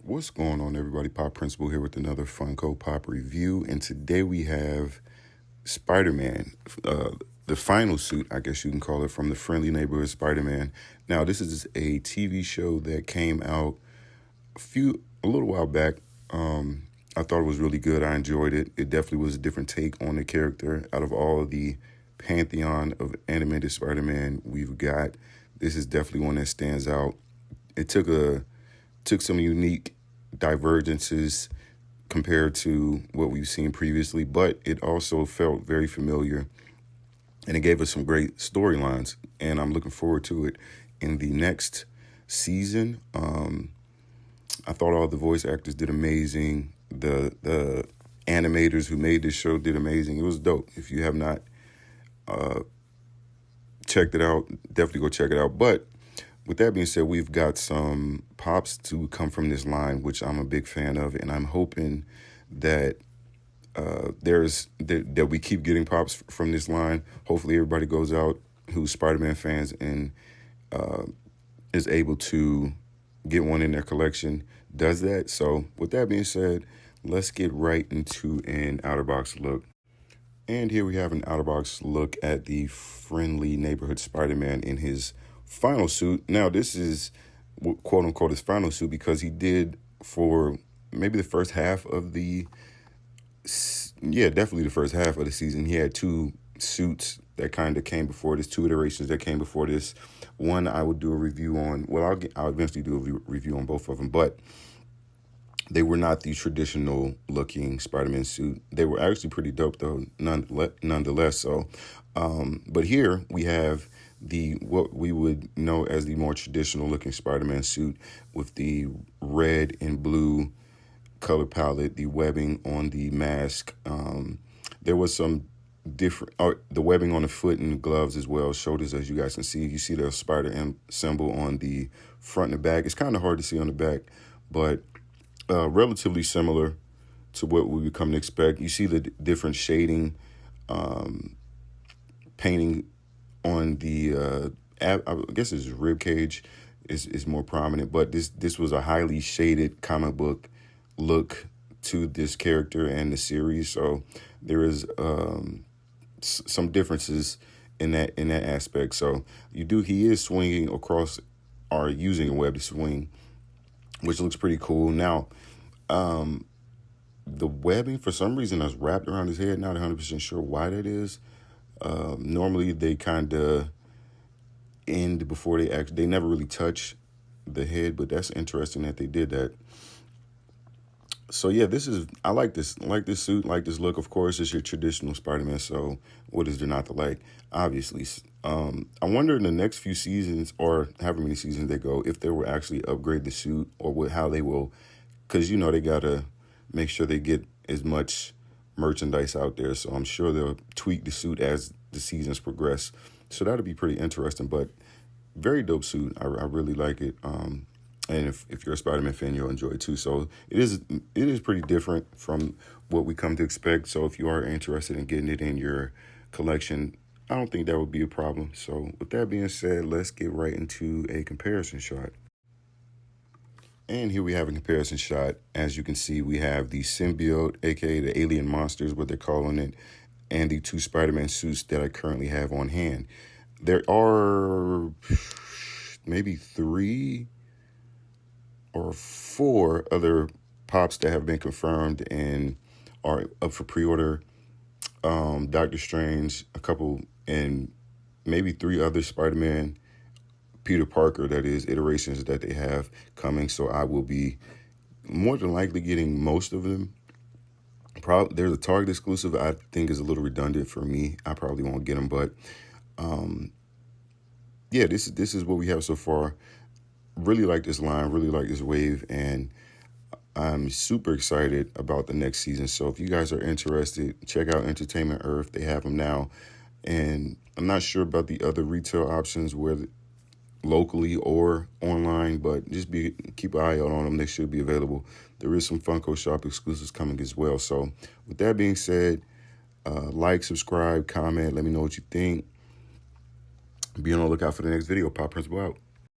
What's going on, everybody? Pop Principal here with another Funko Pop review, and today we have Spider-Man, the final suit, I guess you can call it, from the Friendly Neighborhood Spider-Man. Now, this is a TV show that came out a little while back. I thought it was really good. I enjoyed it. It definitely was a different take on the character. Out of all of the pantheon of animated Spider-Man we've got, this is definitely one that stands out. It took some unique divergences compared to what we've seen previously, but it also felt very familiar, and it gave us some great storylines, and I'm looking forward to it in the next season. I thought all the voice actors did amazing. The animators who made this show did amazing. It was dope. If you have not checked it out, definitely go check it out. But with that being said, we've got some pops to come from this line, which I'm a big fan of, and I'm hoping that that we keep getting pops from this line. Hopefully, everybody goes out who's Spider-Man fans and is able to get one in their collection, does that. So with that being said, let's get right into an outer box look. And here we have an outer box look at the Friendly Neighborhood Spider-Man in his final suit. Now, this is quote unquote his final suit because he did for maybe the first half of definitely the first half of the season. He had two suits that kind of came before this, two iterations that came before this. One I would do a review on. Well, I'll eventually do a review on both of them, but they were not the traditional looking Spider-Man suit. They were actually pretty dope though, nonetheless. So, but here we have what we would know as the more traditional looking Spider-Man suit with the red and blue color palette, the webbing on the mask. There was some different, the webbing on the foot and the gloves as well, shoulders, as you guys can see. You see the spider symbol on the front and the back. It's kind of hard to see on the back, but relatively similar to what we would come to expect. You see the different shading, painting on the, I guess his rib cage is more prominent, but this was a highly shaded comic book look to this character and the series. So there is some differences in that aspect. So he is swinging across or using a web to swing, which looks pretty cool. Now, the webbing, for some reason, is wrapped around his head. Not 100% sure why that is. Normally, they kind of end before they never really touch the head, but that's interesting that they did that. So yeah, I like this suit, like this look. Of course, it's your traditional Spider-Man, so what is there not to like? Obviously. I wonder in the next few seasons, or however many seasons they go, if they will actually upgrade the suit, or how they will, because they gotta make sure they get as much merchandise out there. So I'm sure they'll tweak the suit as the seasons progress. So that'll be pretty interesting, but very dope suit. I really like it. And if you're a Spider-Man fan, you'll enjoy it too. So it is pretty different from what we come to expect. So if you are interested in getting it in your collection, I don't think that would be a problem. So with that being said, let's get right into a comparison shot. And here we have a comparison shot. As you can see, we have the symbiote, aka the alien monsters, what they're calling it, and the two Spider-Man suits that I currently have on hand. There are maybe 3 or 4 other pops that have been confirmed and are up for pre-order. Doctor Strange, a couple, and maybe 3 other Spider-Man, Peter Parker, that is, iterations that they have coming. So I will be more than likely getting most of them. There's a Target exclusive I think is a little redundant for me. I probably won't get them, but yeah, this is what we have so far. Really like this line, really like this wave, and I'm super excited about the next season. So if you guys are interested, check out Entertainment Earth. They have them now. And I'm not sure about the other retail options, whether locally or online, but just keep an eye out on them. They should be available. There is some Funko Shop exclusives coming as well. So with that being said, like, subscribe, comment, let me know what you think. Be on the lookout for the next video. Pop Principal out.